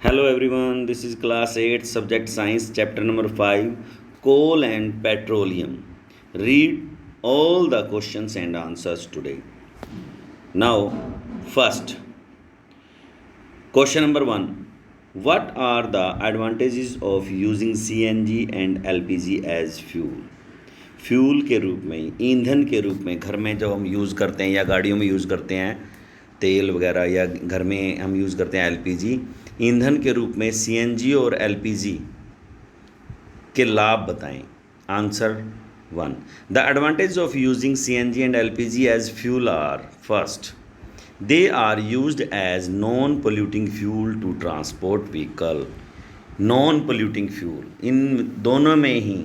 Hello everyone, this is class 8 subject science chapter number 5 coal and petroleum. Read all the questions and answers today. Now, first, question number 1. What are the advantages of using CNG and LPG as fuel? Fuel के रूप में, ईंधन के रूप में घर में जब हम यूज़ करते हैं या गाड़ियों में यूज़ करते हैं तेल वगैरह, या घर में हम यूज़ करते हैं एलपीजी, ईंधन के रूप में सीएनजी और एलपीजी के लाभ बताएं। Answer 1. The advantage of using CNG and LPG as fuel are first, they are used as non polluting fuel to transport vehicle. Non polluting fuel, इन दोनों में ही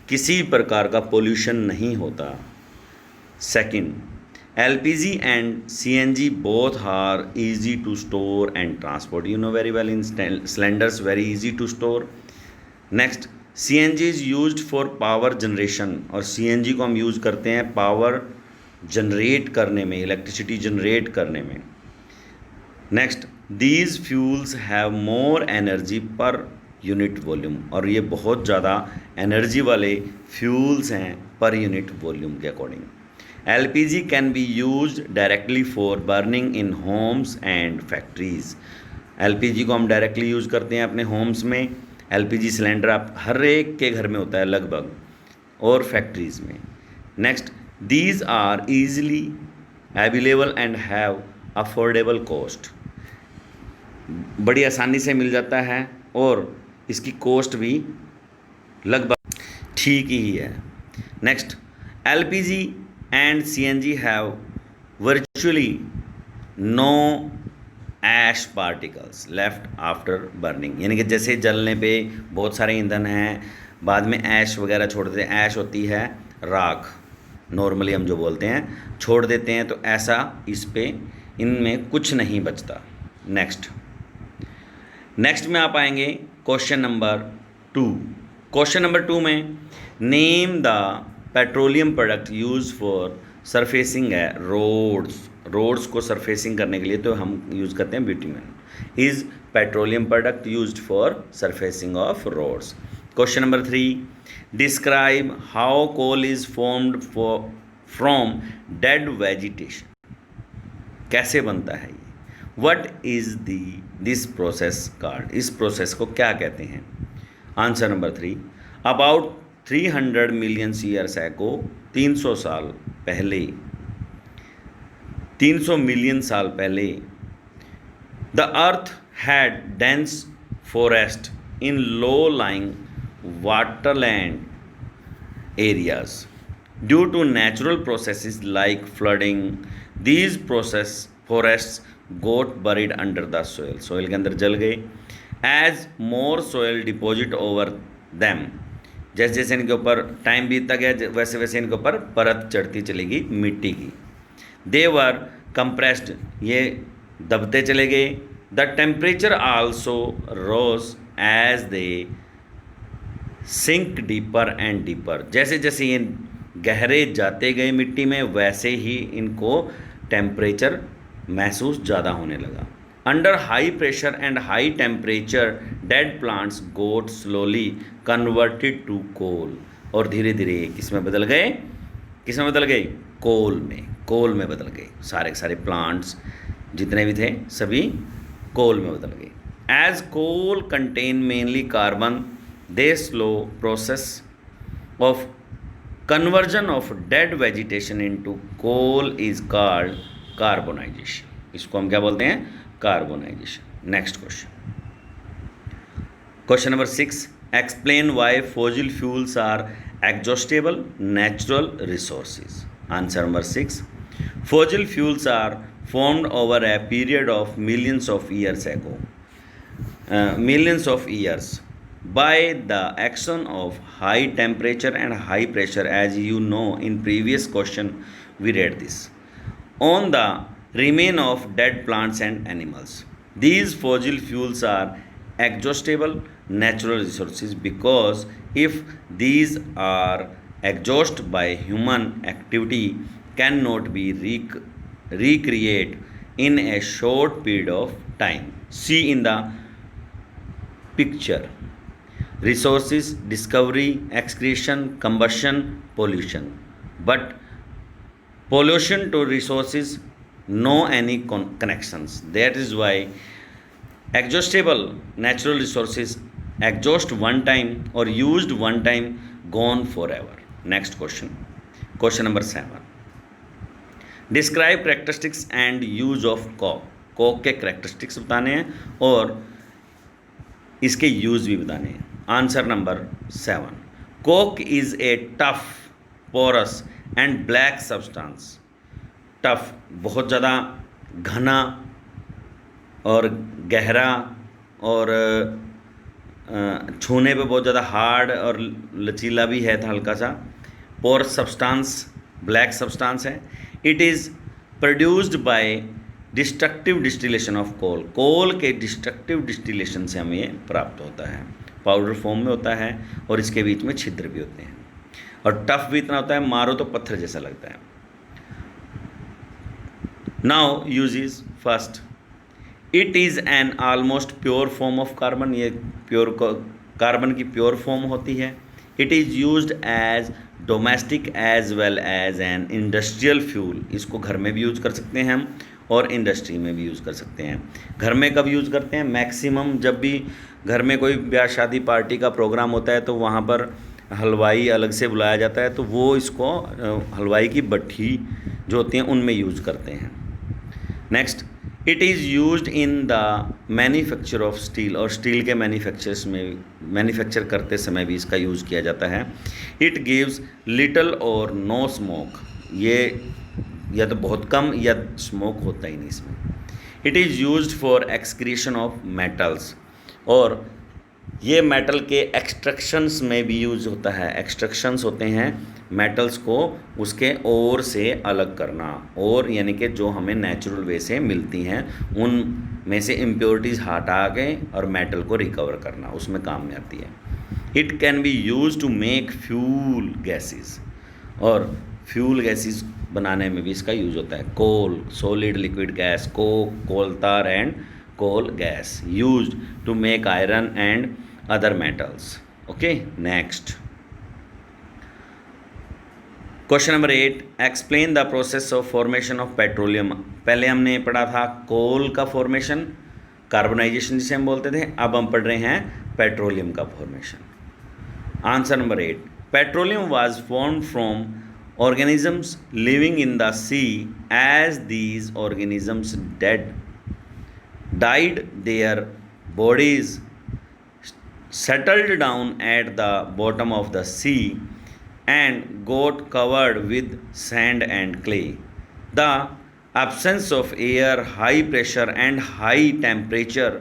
किसी प्रकार का पोल्यूशन नहीं होता। Second, LPG and CNG both are easy to store and transport. You know very well, in cylinders very easy to store. Next, CNG is used for power generation, और CNG को हम यूज़ करते हैं power generate करने में, electricity generate करने में। Next, these fuels have more energy per unit volume, और ये बहुत ज़्यादा एनर्जी वाले फ्यूल्स हैं पर यूनिट वॉल्यूम के according. LPG can be use directly for burning in homes and factories. LPG को हम डायरेक्टली यूज़ करते हैं अपने होम्स में। LPG सिलेंडर आप हर एक के घर में होता है लगभग, और फैक्ट्रीज़ में। Next, these are easily available and have affordable cost. बड़ी आसानी से मिल जाता है और इसकी कॉस्ट भी लगभग ठीक ही है। Next, LPG and CNG have virtually no ash particles left after burning, यानी कि जैसे जलने पे बहुत सारे ईंधन हैं, बाद में ऐश वगैरह छोड़ देते हैं। ऐश होती है राख, नॉर्मली हम जो बोलते हैं, छोड़ देते हैं, तो ऐसा इस पे इनमें कुछ नहीं बचता। नेक्स्ट में आप आएंगे क्वेश्चन नंबर 2। क्वेश्चन नंबर 2 में name the petroleum product use for surfacing है रोड्स को सरफेसिंग करने के लिए तो हम यूज़ करते हैं bitumen. Is petroleum product used for surfacing of roads. Question number 3, describe how coal is formed from dead vegetation. कैसे बनता है ये? What is this process called, इस प्रोसेस को क्या कहते हैं? Answer number 3, about 300 million years ago, 300 साल पहले, 300 मिलियन साल पहले, the earth had dense forest in low lying waterland areas due to natural processes like flooding. These process forests got buried under the soil, soil के अंदर जल गए। As more soil deposit over them, जैसे जैसे इनके ऊपर time बीतता गया वैसे वैसे इनके ऊपर परत चढ़ती चलेगी मिट्टी की। दे वर कंप्रेस्ड, ये दबते चले गए। The temperature also rose as they sink deeper and deeper, जैसे जैसे ये गहरे जाते गए मिट्टी में वैसे ही इनको टेम्परेचर महसूस ज़्यादा होने लगा। Under high pressure and high temperature dead plants got slowly converted to coal, और धीरे धीरे किस में बदल गए? कोल में बदल गए। सारे के सारे प्लांट्स जितने भी थे सभी कोल में बदल गए। As coal contain mainly carbon, the slow process of conversion of dead vegetation into coal is called carbonisation. इसको हम क्या बोलते हैं? Carbonisation. Next question number 6, explain why fossil fuels are exhaustible natural resources. Answer number 6, fossil fuels are formed over a period of millions of years by the action of high temperature and high pressure. As you know, in previous question we read this, on the remain of dead plants and animals. These fossil fuels are exhaustible natural resources because if these are exhausted by human activity cannot be recreate in a short period of time. See in the picture. Resources, discovery, excretion, combustion, pollution. But pollution to resources, no any connections. That is why exhaustible natural resources exhaust one time or used one time, gone forever. Next question. Question number 7. Describe characteristics and use of coke. Coke के characteristics बताने हैं और इसके use भी बताने हैं. Answer number 7. Coke is a tough, porous and black substance. Tough बहुत ज़्यादा घना और गहरा और छूने पे बहुत ज़्यादा हार्ड और लचीला भी है, हल्का सा. पोरस सब्सटेंस, ब्लैक सब्सटेंस है. It is produced by destructive distillation of coal. Coal के डिस्ट्रक्टिव डिस्टिलेशन से हमें ये प्राप्त होता है. पाउडर फॉर्म में होता है और इसके बीच में छिद्र भी होते हैं और टफ भी इतना होता है, मारो तो पत्थर जैसा लगता है. Now uses. First, it is an almost pure form of carbon. ये प्योर कार्बन की प्योर फॉर्म होती है. It is used as domestic as well as an industrial fuel. इसको घर में भी यूज़ कर सकते हैं हम और इंडस्ट्री में भी यूज़ कर सकते हैं. घर में कब यूज़ करते हैं? मैक्सिमम जब भी घर में कोई ब्याह शादी पार्टी का प्रोग्राम होता है तो वहाँ पर हलवाई अलग से बुलाया जाता है, तो वो इसको हलवाई की भट्ठी जो होती हैं उनमें यूज़ करते हैं. Next, it is used in the manufacture of steel. और स्टील के मैन्युफैक्चर करते समय भी इसका यूज़ किया जाता है. इट गिव्स लिटल और नो स्मोक. ये या तो बहुत कम या स्मोक होता ही नहीं इसमें. It is used for excretion of metals. और ये मेटल के एक्सट्रैक्शंस में भी यूज़ होता है. एक्सट्रैक्शंस होते हैं मेटल्स को उसके ओर से अलग करना. और यानी कि जो हमें नेचुरल वे से मिलती हैं उन में से इम्प्योरिटीज़ हटा के और मेटल को रिकवर करना, उसमें काम में आती है. It can be use to make fuel gases. और फ्यूल गैसेस बनाने में भी इसका यूज होता है. Coal, solid liquid gas, coke, coal tar and coal gas used to make iron and other metals. Okay, next question number 8. Explain the process of formation of petroleum. पहले हमने पढ़ा था कोल का फॉर्मेशन, कार्बनाइजेशन जिसे हम बोलते थे. अब हम पढ़ रहे हैं पेट्रोलियम का formation. Answer number 8. Petroleum was formed from organisms living in the sea. As these organisms died, their bodies settled down at the bottom of the sea and got covered with sand and clay. The absence of air, high pressure and high temperature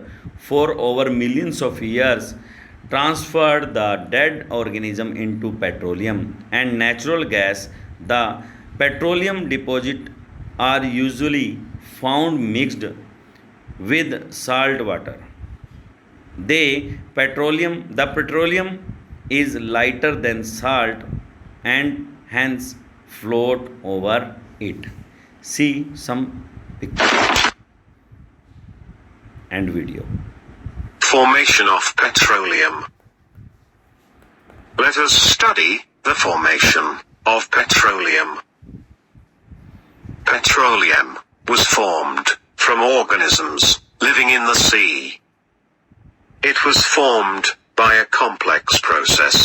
for over millions of years transferred the dead organism into petroleum and natural gas. The petroleum deposits are usually found mixed with salt water. The petroleum is lighter than salt and hence float over it. See some pictures and video. Formation of petroleum. Let us study the formation of petroleum. Petroleum was formed from organisms living in the sea. It was formed by a complex process.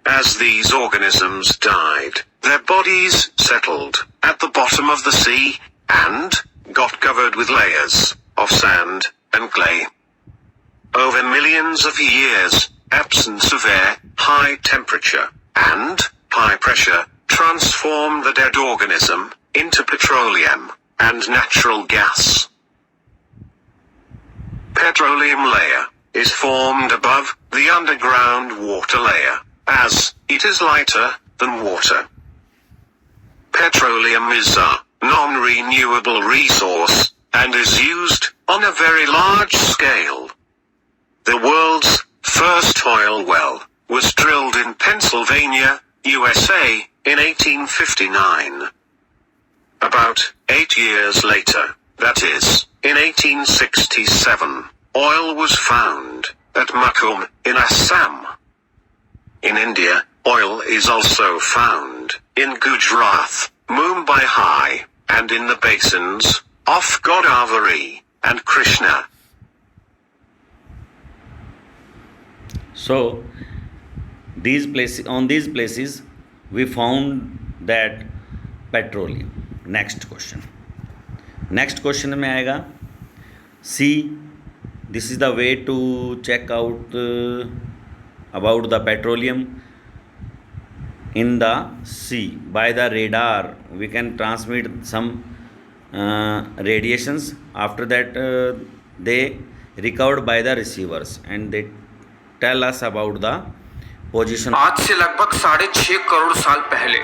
As these organisms died, their bodies settled at the bottom of the sea and got covered with layers of sand and clay. Over millions of years, absence of air, high temperature, and high pressure transformed the dead organism into petroleum and natural gas. Petroleum layer is formed above the underground water layer, as it is lighter than water. Petroleum is a non-renewable resource and is used on a very large scale. The world's first oil well was drilled in Pennsylvania, USA, in 1859. About 8 years later, that is, in 1867, oil was found at Mukum in Assam. In India, oil is also found in Gujarat, Mumbai High, and in the basins of Godavari and Krishna. So these places we found that petroleum. Next question में आएगा C. This is the way to check out about the petroleum in the sea. By the radar we can transmit some radiations. After that they recovered by the receivers and they tell us about the position. आज से लगभग 6.5 करोड़ साल पहले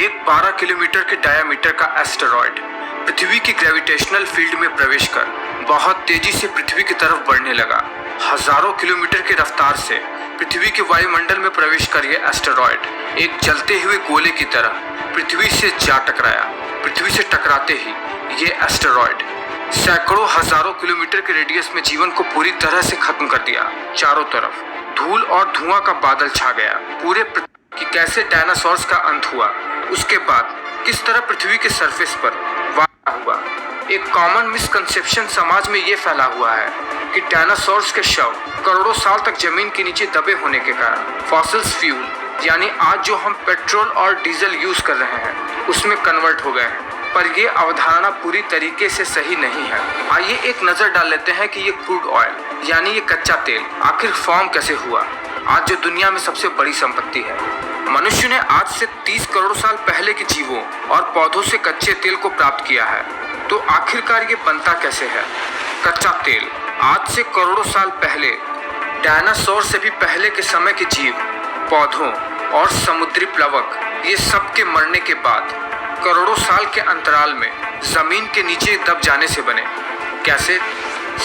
एक 12 kilometre के diameter का asteroid पृथ्वी की gravitational field में प्रवेश कर बहुत तेजी से पृथ्वी की तरफ बढ़ने लगा। हजारों किलोमीटर की रफ्तार से पृथ्वी के वायुमंडल में प्रवेश कर यह एस्टेरॉयड एक जलते हुए गोले की तरह पृथ्वी से जा टकराया। पृथ्वी से टकराते ही ये एस्टेरॉयड सैकड़ों हजारों किलोमीटर के रेडियस में जीवन को पूरी तरह से खत्म कर दिया। चारों तरफ धूल और धुआं का बादल छा गया। पूरे कि कैसे डायनासोर्स का अंत हुआ, उसके बाद किस तरह पृथ्वी के सरफेस पर वार हुआ। एक कॉमन मिसकंसेप्शन समाज में ये फैला हुआ है कि डायनासोर्स के शव करोड़ों साल तक जमीन के नीचे दबे होने के कारण फॉसिल्स फ्यूल यानी आज जो हम पेट्रोल और डीजल यूज कर रहे हैं उसमें कन्वर्ट हो गए हैं। पर ये अवधारणा पूरी तरीके से सही नहीं है। आइए एक नजर डाल लेते हैं कि ये क्रूड ऑयल यानी ये कच्चा तेल आखिर फॉर्म कैसे हुआ। आज जो दुनिया में सबसे बड़ी संपत्ति है, मनुष्य ने आज से 30 करोड़ साल पहले के जीवों और पौधों से कच्चे तेल को प्राप्त किया है। तो आखिरकार ये बनता कैसे है? कच्चा तेल आज से करोड़ों साल पहले डायनासोर से भी पहले के समय के जीव, पौधों और समुद्री प्लवक ये सब के मरने के बाद करोड़ों साल के अंतराल में जमीन के नीचे दब जाने से बने। कैसे?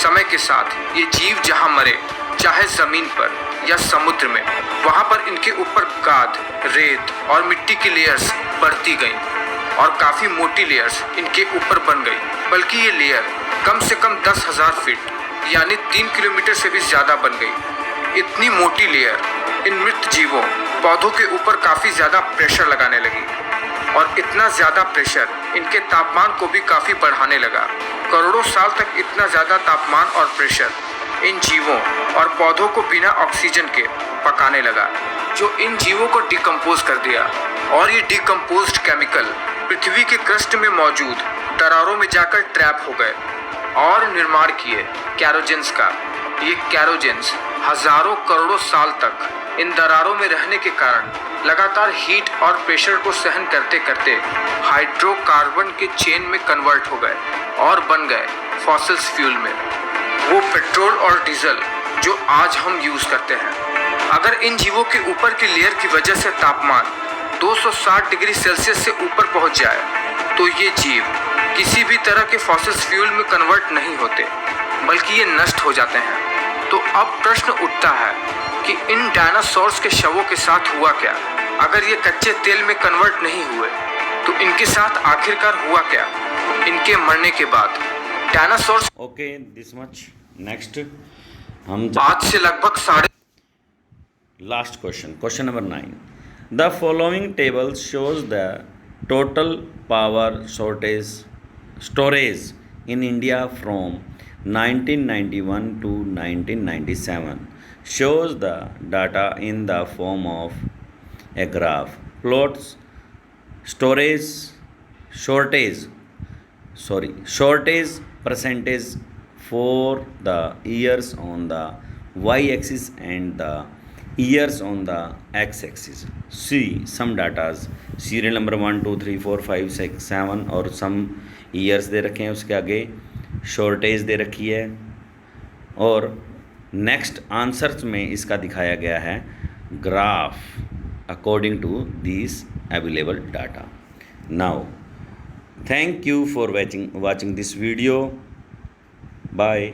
समय के साथ ये जीव जहां मरे, चाहे जमीन पर या समुद्र में, वहां पर इनके ऊपर गाद, रेत और मिट्टी की लेयर्स बढ़ती गईं और काफी मोटी लेयर्स इनके ऊपर बन गई। बल्कि ये लेयर कम से कम 10,000 फीट यानी 3 किलोमीटर से भी ज्यादा बन गई। इतनी मोटी लेयर इन मृत जीवों, पौधों के ऊपर काफी ज्यादा प्रेशर लगाने लगी और इतना ज्यादा प्रेशर इनके तापमान को भी काफी बढ़ाने लगा। करोड़ों साल तक इतना ज्यादा तापमान और प्रेशर इन जीवों और पौधों को बिना ऑक्सीजन के पकाने लगा, जो इन जीवों को डिकम्पोज कर दिया। और ये डिकम्पोज्ड केमिकल पृथ्वी के क्रस्ट में मौजूद दरारों में जाकर ट्रैप हो गए और निर्माण किए कैरोजेंस का। ये कैरोजेंस हजारों करोड़ों साल तक इन दरारों में रहने के कारण लगातार हीट और प्रेशर को सहन करते करते हाइड्रोकार्बन के चेन में कन्वर्ट हो गए और बन गए फॉसिल्स फ्यूल में, वो पेट्रोल और डीजल जो आज हम यूज करते हैं। अगर इन जीवों के ऊपर की लेयर की वजह से तापमान 260 डिग्री सेल्सियस से ऊपर पहुंच जाए तो ये जीव किसी भी तरह के फॉसिल्स फ्यूल में कन्वर्ट नहीं होते, बल्कि ये नष्ट हो जाते हैं। तो अब प्रश्न उठता है कि इन डायनासोर्स के शवों के साथ हुआ क्या? अगर ये कच्चे तेल में कन्वर्ट नहीं हुए तो इनके साथ आखिरकार हुआ क्या इनके मरने के बाद? Dinosaurs okay, this much. Next हम आज से लगभग last question number 9. The following table shows the total power storage in India from 1991 to 1997. Shows the data in the form of a graph. Plots shortage percentage for the years on the y-axis and the years on the x-axis. See some datas, serial number 1 2 3 4 5 6 7 और some years दे रखे हैं, उसके आगे shortage दे रखी है और next answers में इसका दिखाया गया है graph according to this available data. Now thank you for watching this video. Bye.